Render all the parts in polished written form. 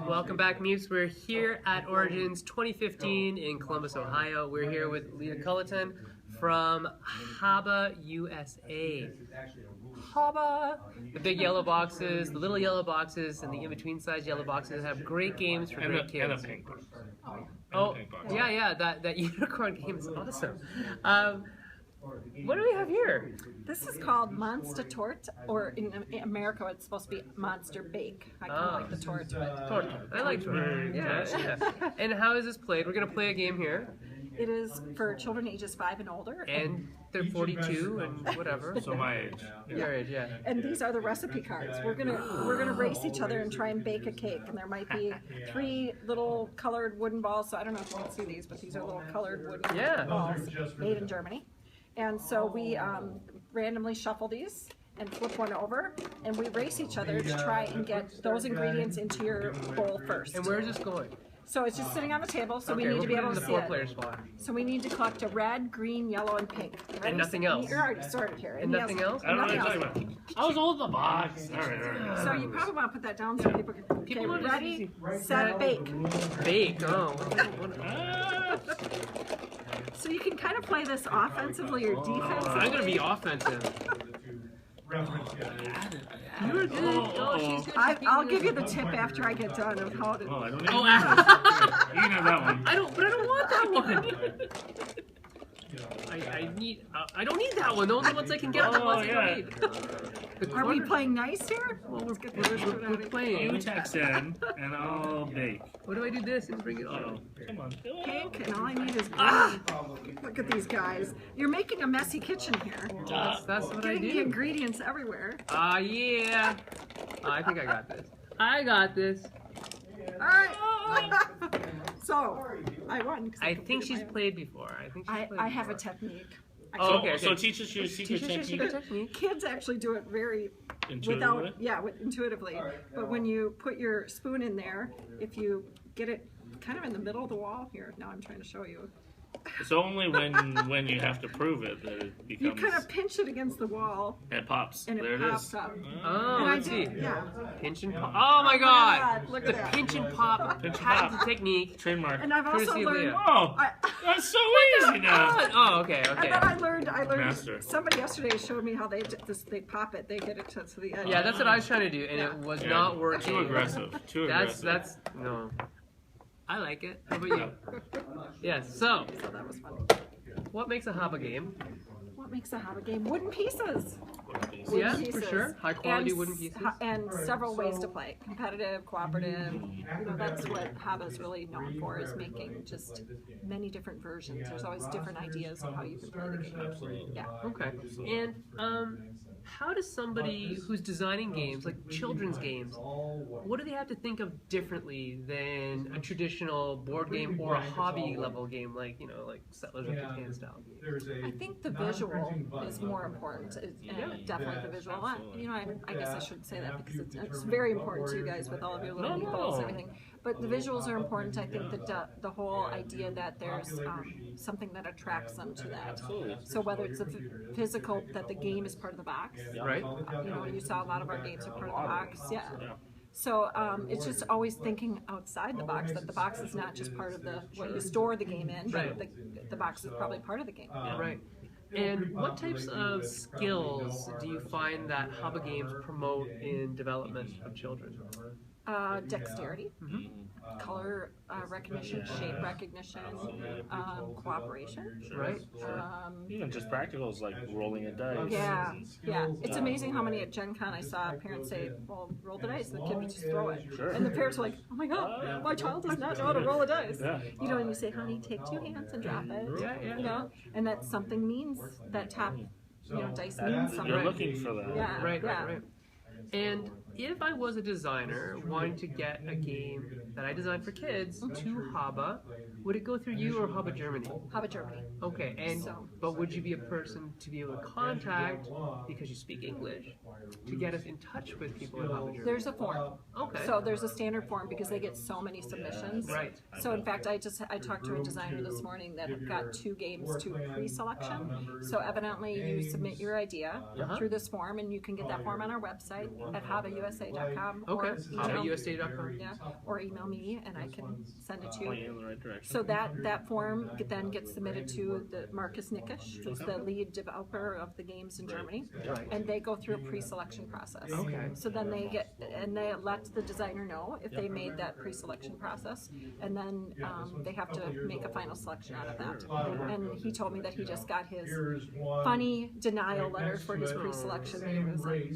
Welcome back, Mutes. We're here at Origins 2015 in Columbus, Ohio. We're here with Leah Culliton from Haba, USA. Haba! The big yellow boxes, the little yellow boxes, and the in-between size yellow boxes have great games for great kids. And a pink box. Oh, yeah, that unicorn game is awesome. What do we have here? This is called Monster Tort, or in America it's supposed to be Monster Bake. I kind of like the tort. Tort. I like tort. Yeah. And how is this played? We're going to play a game here. It is for children ages 5 and older. And they're 42 and whatever. So my age. Your age, yeah. And these are the recipe cards. We're gonna race each other and try and bake a cake. And there might be 3 little colored wooden balls. So I don't know if you can see these, but these are little colored wooden balls made in Germany. And so we randomly shuffle these and flip one over, and we race each other to try and get those ingredients into your bowl first. And where is this going? So it's just sitting on the table, so we need to be able to see it. 4-player spot. So we need to collect a red, green, yellow, and pink. And nothing else. You're already sorted here. And nothing else? I don't know what you're talking about. I was holding the box. All right. So you probably want to put that down so people can. Okay, ready, set, bake. Bake. Oh. So you can kind of play this offensively or defensively. I'm gonna be offensive. You're good. Oh, she's good. I'll give you the tip after I get done of how to. Oh, I don't need that. You can have that one. I don't want that one. I don't need that one. The only ones I can get are the ones I don't need. Are we playing nice here? Well, we're playing. You text in, and I'll bake. What do I do this and bring it on? Come on. Pink, and all I need is green. Look at these guys. You're making a messy kitchen here. That's what I do. Getting the ingredients everywhere. Yeah. I think I got this. I got this. All right. So, I won. I think she's played before. I have a technique. Oh, okay. So teach us your secret technique. Kids actually do it very intuitively. But when you put your spoon in there, if you get it kind of in the middle of the wall here, now I'm trying to show you. It's only when you have to prove it that it becomes. You kind of pinch it against the wall. And it pops. And there it pops up. Oh, let's see. Yeah. Pinch and pop. Oh my God! Look The at that. pinch and pop patent technique. Trademark. And I've also learned. Oh, that's so easy now. Oh, okay. And then I learned. Master. Somebody yesterday showed me how they pop it. They get it to the edge. Yeah, that's what I was trying to do, and it was not working. Too aggressive. That's no. I like it. How about you? Yes. So that was fun. What makes a Haba game? What makes a Haba game? Wooden pieces. Yeah, for sure. High quality wooden pieces. And several ways to play. Competitive, cooperative. That's what Haba is really known for, is making just many different versions. There's always different ideas of how you can play the game. Absolutely. Yeah. Okay. And how does somebody who's designing games, like children's games, what do they have to think of differently than a traditional board game or a hobby level game, like Settlers of Catan style game? I think the visual is more important. Definitely the visual. I guess I shouldn't say that because it's very important to you guys with all of your little meatballs and everything. But the visuals are important. I think that the whole idea that there's something that attracts them to that. Absolutely. So whether it's a physical, that the game is part of the box. Right. You saw a lot of our games are part of the box. Yeah. So it's just always thinking outside the box, that the box is not just part of what you store the game in, but the box is probably part of the game. Right. And what types of skills do you find that Haba games promote in development of children? Dexterity, color recognition, shape recognition, cooperation. Right. Even just practicals like rolling a dice. Yeah. It's amazing how many at Gen Con I saw parents say, well, roll the dice, and the kid would just throw it. Sure. And the parents were like, oh my God, my child does not know how to roll a dice. And you say, honey, take 2 hands and drop it. And that something means, that top, dice means something. You're looking for that. Yeah. Right. And if I was a designer wanting to get a game that I designed for kids to Haba, would it go through you or Haba Germany? Haba Germany. Okay, but would you be a person to be able to contact, because you speak English, to get us in touch with people in Haba Germany? There's a form. Okay. So there's a standard form because they get so many submissions. Right. So in fact, I talked to a designer this morning that got 2 games to pre-selection. So evidently you submit your idea through this form, and you can get that form on our website at Haba habausa.com Okay. or email, HabaUSA.com. yeah, or email me and I can send it to Point you. you in the right direction. So that form then gets submitted to the Marcus Nickisch, who's the lead developer of the games in Germany, and they go through a pre-selection process. Okay. So then they let the designer know if they made that pre-selection process, and then they have to make a final selection out of that. And he told me that he just got his funny denial letter for his pre-selection. That it was like,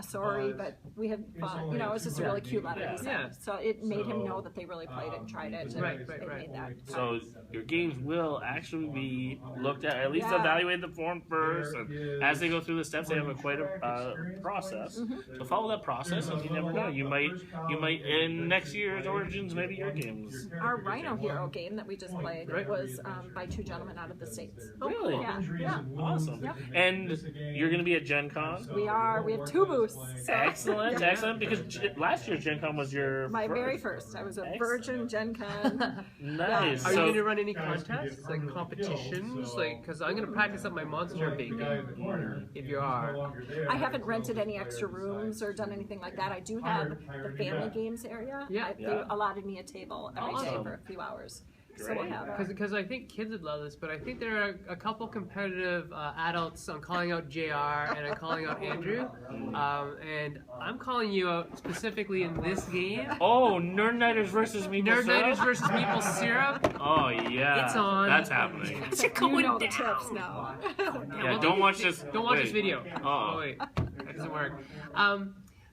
sorry, but we had fun. You know, it was just a really cute letter he said. Yeah. So it made him know that they really played it and tried it. And Right. they made that. So your games will actually be looked at least Yeah. evaluate the form first, and as they go through the steps, they have quite a process. So follow that process, and you never know. You might in next year's Origins, maybe your games. Our Rhino Hero game that we just played was by two gentlemen out of the States. Really? Yeah. Awesome. Yep. And you're going to be at Gen Con? We are. We have two booths. So. Excellent, excellent. Because last year's Gen Con was your My very first. I was a virgin Gen Con. Nice. Are you going to run any contests, like competitions? Like, because I'm going to practice up my monster baking. If you are. I haven't rented any extra rooms or done anything like that. I do have the family games area. Yeah. They allotted me a table every day Awesome. for a few hours. So Great. I have. Because I think kids would love this, but I think there are a couple competitive adults. I'm calling out JR and I'm calling out Andrew, and I'm calling you out specifically in this game. Oh, Nerd Nighters versus Meeple Nerd Syrup? Nighters versus Maple Syrup. Oh yeah, It's on. That's happening. You know the tips now. Yeah, don't watch this. Don't watch this wait. video. Oh. Oh, wait, that doesn't work.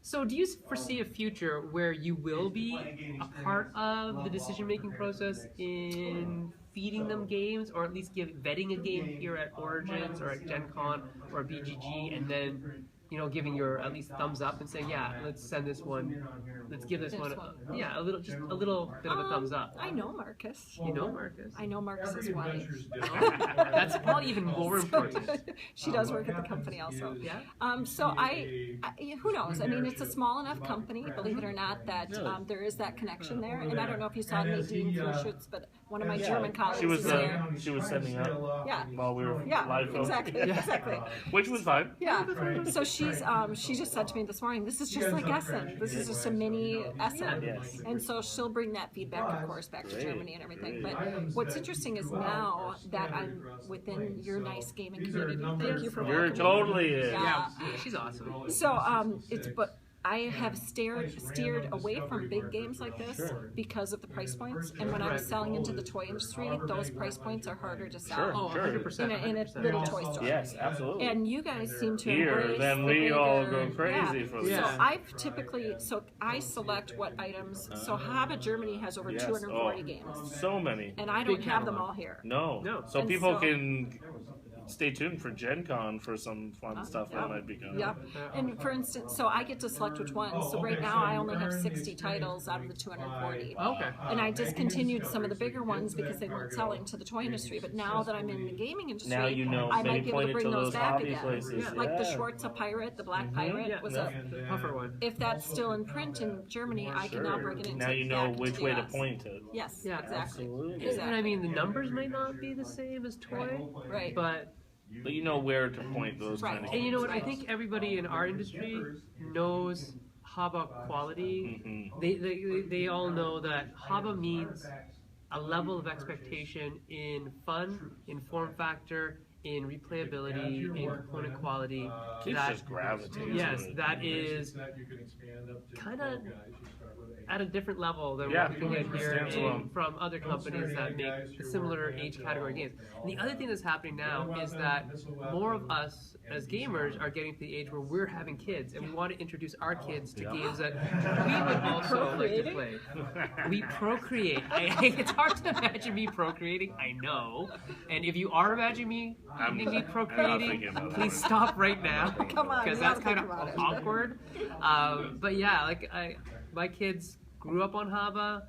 So do you foresee a future where you will be a part of the decision-making process in feeding them games, or at least vetting a game here at Origins or at Gen Con or BGG, and then, you know, giving your at least thumbs up and saying, yeah, let's send this one, let's give this one, yeah, a little bit of a thumbs up. I know Marcus. You know Marcus. I know Marcus's wife. That's probably even more important. She does work at the company also. Yeah. So I who knows? I mean, it's a small enough company, believe it or not, that there is that connection there. And I don't know if you saw Nadine Fluschutz, but one of my German colleagues She was is there. she was sending up Yeah. while we were Yeah, live filming. exactly. Which was fine. Yeah. So she just said to me this morning, this is just like Essen. This is just a mini Essen. Yes. And so she'll bring that feedback, of course, back to Germany and everything. But what's interesting is now that I'm within your nice gaming community. Thank you for You're welcoming me. totally in. Yeah. She's awesome. So but I have steered away from big games like this because of the price points. And when I was selling into the toy industry, those price points are harder to sell Oh, 100%. in a little toy store. Yes, absolutely. And you guys seem to Here, embrace then the we all bigger- go crazy for this. So Yeah. I've typically, I select what items. So Haba Germany has over Yes. 240 Oh, games, so many. and I don't Big have them catalog. all here. No. No. So And people so- can stay tuned for Gen Con for some fun stuff yeah. that might be coming. Yep. And for instance, so I get to select which ones. So right now I only have 60 titles out of the 240. Okay. And I discontinued some of the bigger ones because they weren't selling to the toy industry. But now that I'm in the gaming industry, Now you know, I maybe might be able point to it bring to those those back hobby again. places. Yeah. Like the Yeah. Schwarzer Pirate, the Black Pirate Yeah, was the puffer one. If that's still in print in Germany, I can now bring it into Now you know back into which the way to US. point it. Yes, Yeah, exactly. Absolutely. And I mean, the numbers might not be the same as toy, Right. but But you know where to point those Right. kind of and you know what? I Right. think everybody in our industry knows Haba quality. They all know that Haba means a level of expectation in fun, in form factor, in replayability, in component quality. keeps just gravitating. Yes, to it. that is kind of at a different level than Yeah, what we can get here stands alone. from other companies that make similar age category games. And the other thing that's happening now is that more of us as gamers are getting to the age where we're having kids, and we want to introduce our kids to games that we would also like to play. We procreate. It's hard to imagine me procreating, I know. And if you are imagining me thinking procreating, about it. please stop right now. Come on, Because we that's gotta kind of think about it. awkward. But yeah, like my kids grew up on Haba,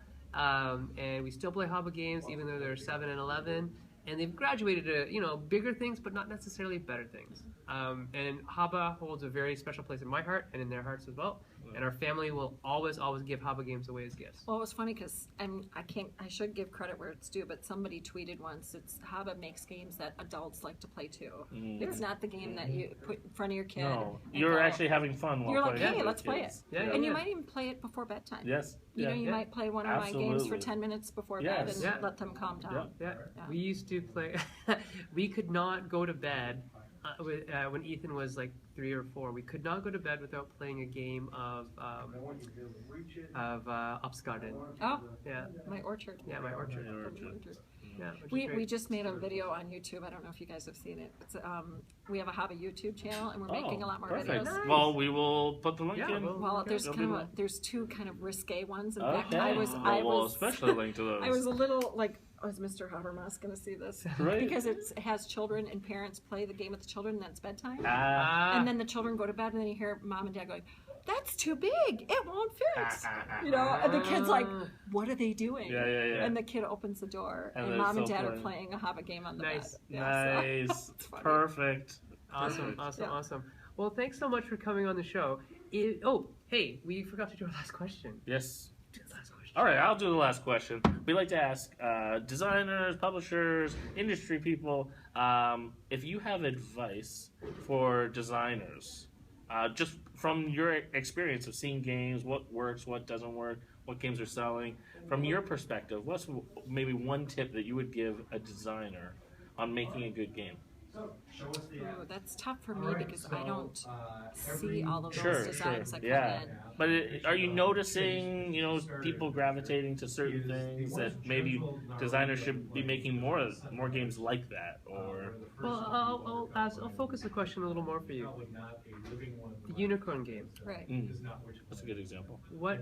and we still play Haba games even though they're 7 and 11. And they've graduated to, bigger things, but not necessarily better things. And Haba holds a very special place in my heart and in their hearts as well. and our family will always give Haba games away as gifts. Well, it was funny because I should give credit where it's due, but somebody tweeted once, Haba makes games that adults like to play too. It's not the game that you put in front of your kid. No, you're actually having fun while you're playing. Like, hey, with let's play it. kids. And you might even play it before bedtime. Yes. You know, you might play one of my games for 10 minutes before bed and let them calm down. Yeah. We used to play. We could not go to bed when Ethan was like 3 or 4. We could not go to bed without playing a game of Uppsgarden. Oh, yeah, My Orchard. Yeah, My Orchard. Yeah, we just made a video on YouTube. I don't know if you guys have seen it. It's, we have a Haba YouTube channel, and we're making a lot more videos. Nice. Well, we will put the link in. Well, there's 2 kind of risque ones. In fact, we'll especially link to those. I was a little like, is Mr. Habermas going to see this? Right. Because it has children and parents play the game with the children, and then it's bedtime. Ah. And then the children go to bed, and then you hear mom and dad going, "That's too big. It won't fit." You know, and the kid's like, "What are they doing?" Yeah. And the kid opens the door, and mom and dad are playing a Haba game on the bed. Nice. So Perfect. Awesome. Well, thanks so much for coming on the show. Hey, we forgot to do our last question. Yes. All right, I'll do the last question. We like to ask designers, publishers, industry people, if you have advice for designers, just from your experience of seeing games, what works, what doesn't work, what games are selling. From your perspective, what's maybe one tip that you would give a designer on making a good game? Ooh, that's tough for me because I don't see all of those designs that come in. But are you noticing, people gravitating to certain things that maybe designers should be making more games like that? Or well, I'll focus the question a little more for you. The unicorn game. Right. That's a good example. What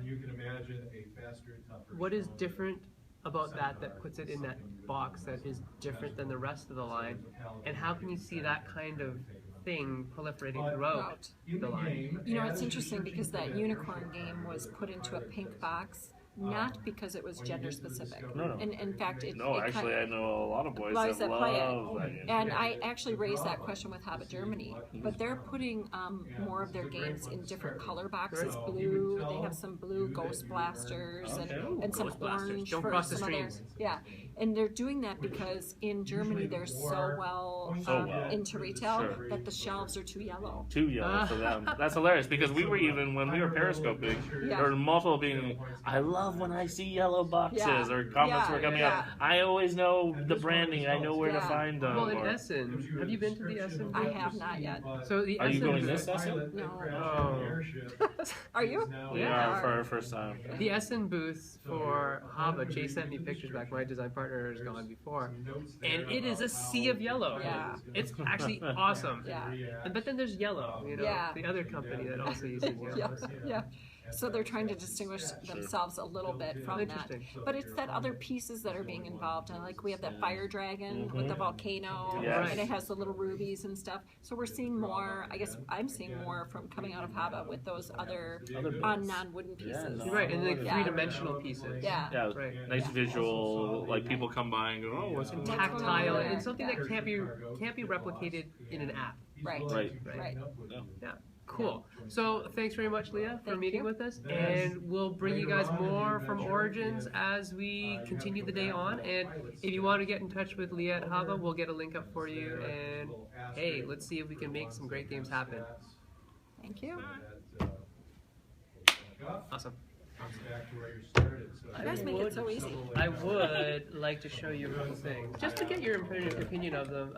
is different about that puts it in that box that is different than the rest of the line, and how can you see that kind of thing proliferating throughout the line? It's interesting because that unicorn game was put into a pink box, not because it was gender specific. No. And in fact, I know a lot of boys that play love that game. And I actually raised that question with Haba Germany, but they're putting more of their games in different color boxes. Blue, they have some blue Ghost Blasters and some orange Don't for cross the some other. streams. Yeah, and they're doing that because in Germany they're so well into retail that the shelves are too yellow. Too yellow for them. That's hilarious because when we were periscoping, there were multiple being, I love when I see yellow boxes or comments were coming up. I always know the branding. I know where to find them. Well, in Essen, have you been to the Essen booth? I have not yet. So the Are you Essen going booth, this Essen? No. Are you? We are for our first time. The Essen booth for Haba, Jay sent me pictures back. My design partner has gone before, and it is a sea of yellow. Yeah. It's actually awesome. Yeah. But then there's yellow, the other company that also uses yellow. Yeah. So they're trying to distinguish themselves a little bit from that. But it's that other pieces that are being involved. And like we have that fire dragon with the volcano, and it has the little rubies and stuff. So we're seeing more, I guess I'm seeing more from coming out of Haba with those other non-wooden pieces. Right, and like three-dimensional pieces. Yeah. Nice visual, like people come by and go, what's going on? Tactile, and something that can't be replicated in an app. Right. Yeah. Cool. So thanks very much, Leah, for meeting with us, and we'll bring you guys more from Origins as we continue the day on. And if you want to get in touch with Leah at Haba, we'll get a link up for you. And hey, let's see if we can make some great games happen. Thank you. Awesome. You guys make it so easy. I would like to show you one thing, just to get your opinion of them.